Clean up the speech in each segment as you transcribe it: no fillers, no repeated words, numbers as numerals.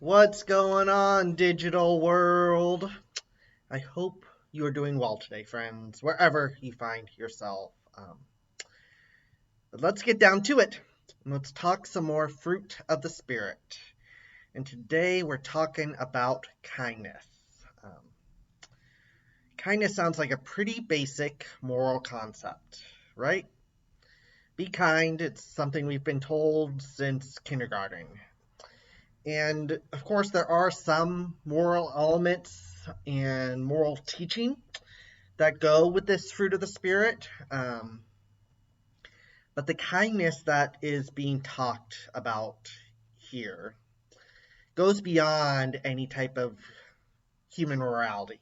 What's going on, digital world? I hope you are doing well today, friends, wherever you find yourself. But let's get down to it. Let's talk some more fruit of the Spirit. And today we're talking about kindness. Um, Kindness sounds like a pretty basic moral concept, right? Be kind, it's something we've been told since kindergarten. And of course, there are some moral elements and moral teaching that go with this fruit of the Spirit. But the kindness that is being talked about here goes beyond any type of human morality.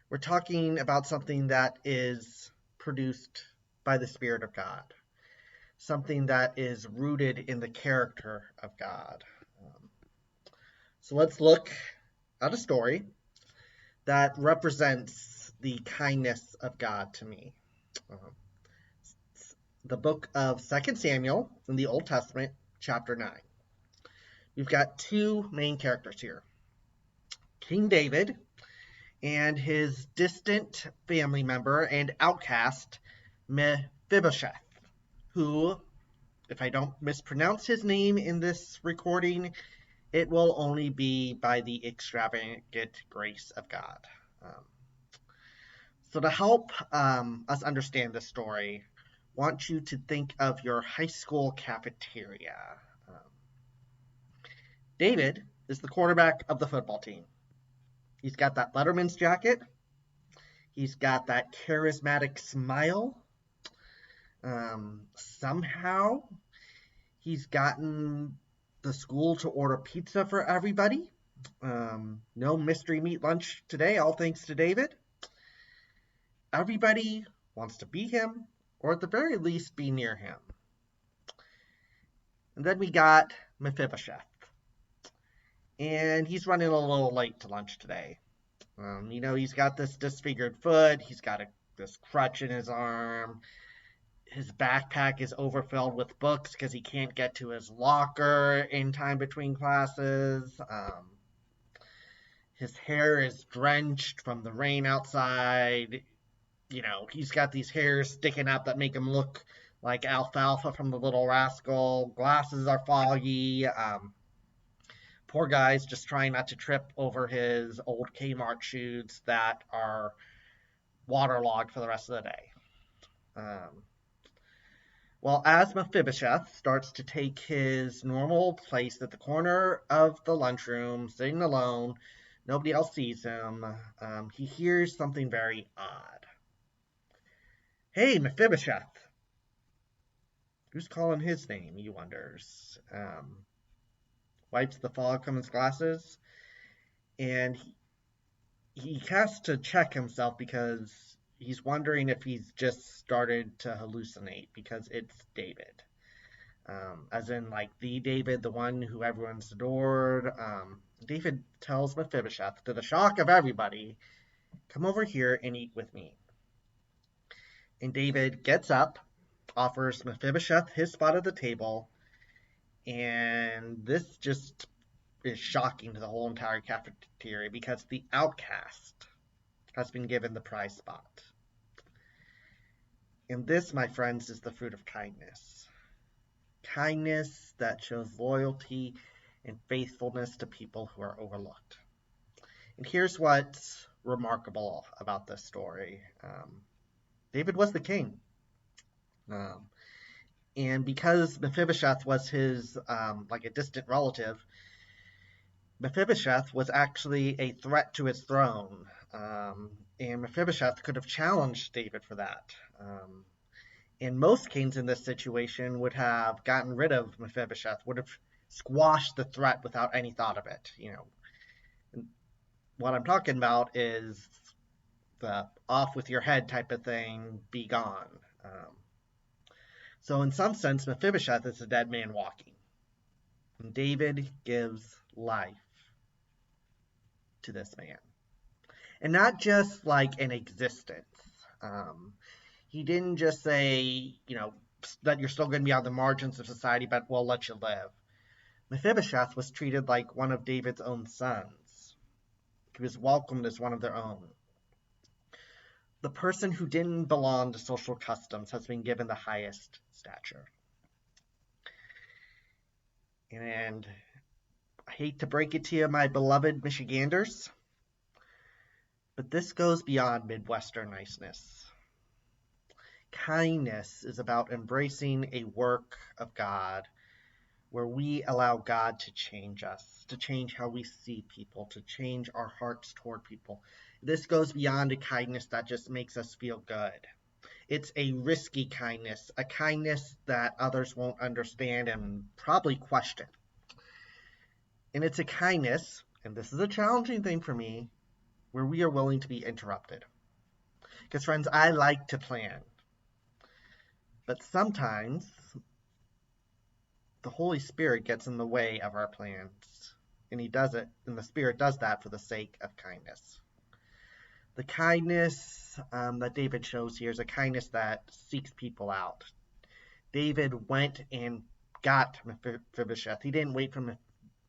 We're talking about something that is produced by the Spirit of God, something that is rooted in the character of God. Um, so let's look at a story that represents the kindness of God to me. Um, the book of 2 Samuel in the Old Testament, chapter 9. We've got two main characters here, King David and his distant family member and outcast, Mephibosheth, who, if I don't mispronounce his name in this recording, it will only be by the extravagant grace of God. So to help us understand this story, I want you to think of your high school cafeteria. Um, David is the quarterback of the football team. He's got that Letterman's jacket. He's got that charismatic smile. Somehow, he's gotten the school to order pizza for everybody. No mystery meat lunch today, all thanks to David. Everybody wants to be him, or at the very least, be near him. And then we got Mephibosheth. And he's running a little late to lunch today. He's got this disfigured foot. He's got this crutch in his arm. His backpack is overfilled with books because he can't get to his locker in time between classes. His hair is drenched from the rain outside. He's got these hairs sticking out that make him look like Alfalfa from The Little Rascal. Glasses are foggy. Poor guy's just trying not to trip over his old Kmart shoes that are waterlogged for the rest of the day. Well, as Mephibosheth starts to take his normal place at the corner of the lunchroom, sitting alone, nobody else sees him, he hears something very odd. Hey, Mephibosheth! Who's calling his name, he wonders. Wipes the fog from his glasses, and he has to check himself because he's wondering if he's just started to hallucinate because it's David. As in, like, the David, the one who everyone's adored. David tells Mephibosheth, to the shock of everybody, come over here and eat with me. And David gets up, offers Mephibosheth his spot at the table, and this just is shocking to the whole entire cafeteria because the outcast has been given the prize spot. And this, my friends, is the fruit of kindness. Kindness that shows loyalty and faithfulness to people who are overlooked. And here's what's remarkable about this story. David was the king. And because Mephibosheth was his, like a distant relative, Mephibosheth was actually a threat to his throne. And Mephibosheth could have challenged David for that. And most kings in this situation would have gotten rid of Mephibosheth, would have squashed the threat without any thought of it. What I'm talking about is the off with your head type of thing, be gone. So in some sense, Mephibosheth is a dead man walking. And David gives life to this man. And not just like an existence. He didn't just say, that you're still going to be on the margins of society, but we'll let you live. Mephibosheth was treated like one of David's own sons. He was welcomed as one of their own. The person who didn't belong to social customs has been given the highest stature. And I hate to break it to you, my beloved Michiganders, but this goes beyond Midwestern niceness. Kindness is about embracing a work of God where we allow God to change us, to change how we see people, to change our hearts toward people. This goes beyond a kindness that just makes us feel good. It's a risky kindness, a kindness that others won't understand and probably question. And it's a kindness, and this is a challenging thing for me, where we are willing to be interrupted. Because, friends, I like to plan. But sometimes the Holy Spirit gets in the way of our plans. And He does it, and the Spirit does that for the sake of kindness. The kindness that David shows here is a kindness that seeks people out. David went and got Mephibosheth. He didn't wait for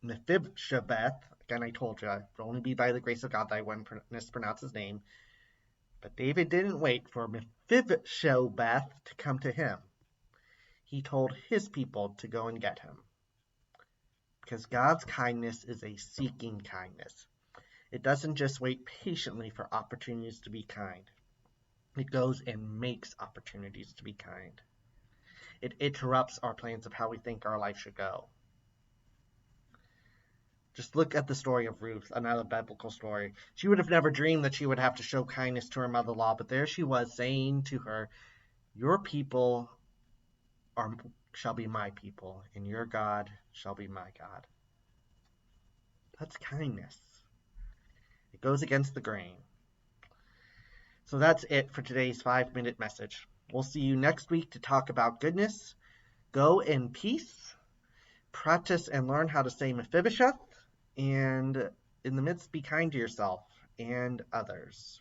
Mephibosheth. Again, I told you, it would only be by the grace of God that I wouldn't mispronounce his name. But David didn't wait for Mephibosheth to come to him. He told his people to go and get him. Because God's kindness is a seeking kindness. It doesn't just wait patiently for opportunities to be kind. It goes and makes opportunities to be kind. It interrupts our plans of how we think our life should go. Just look at the story of Ruth, another biblical story. She would have never dreamed that she would have to show kindness to her mother-in-law, but there she was saying to her, your people shall be my people, and your God shall be my God. That's kindness. It goes against the grain. So that's it for today's 5-minute message. We'll see you next week to talk about goodness. Go in peace. Practice and learn how to say Mephibosheth. And in the midst, be kind to yourself and others.